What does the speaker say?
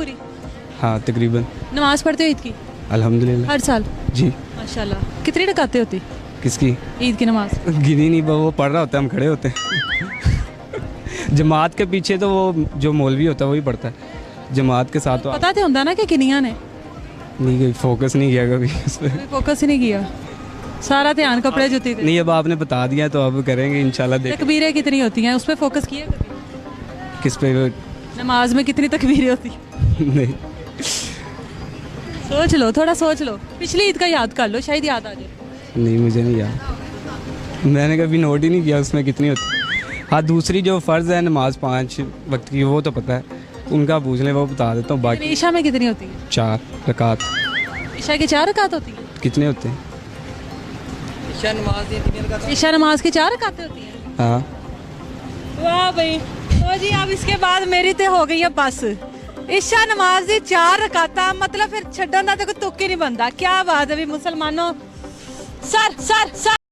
पूरी? हाँ तकरीबन। नमाज पढ़ते हो ईद की अल्हम्दुलिल्लाह। हर साल? जी। माशाल्लाह। कितनी रकातें होती किसकी? ईद की नमाज? गिनी नहीं, वो पढ़ रहा होता है, हम खड़े होते हैं। जमात के पीछे तो वो जो मौलवी होता है वही पढ़ता है, जमात के साथ तो पता तो होंदा ना कि किनिया ने? नहीं गई, फोकस नहीं किया कभी उस पर। फोकस ही नहीं किया, सारा ध्यान कपड़े जुती थे। नहीं, अब आपने बता दिया तो अब करेंगे इंशाल्लाह। देख तकबीरें कितनी होती हैं, उस पर फोकस किया कभी? किस पे? नमाज में कितनी तकबीरें होती हैं? नहीं। सोच लो, थोड़ा सोच लो, पिछली ईद का याद कर लो, शायद याद आ जाए। नहीं मुझे नहीं याद, मैंने कभी नोट ही नहीं किया उसमें कितनी होती। हाँ दूसरी जो फ़र्ज़ है नमाज 5 वक्त की वो तो पता है, उनका पूछ लें वो बता देता हूँ। बाकी ईशा में कितनी होती है? 4 रकात। ईशा की 4 रकात होती है? कितने होते हैं? ईशा नमाज की 4 रकातें होती हैं? हाँ। वाह भाई, तो जी अब इसके बाद मेरी तो हो गई है बस। ईशा नमाज दी 4 रकाता, मतलब फिर छड्डन दा तो कोई तुक ही नहीं बनता। क्या बात है भी मुसलमानों, सर सर सर।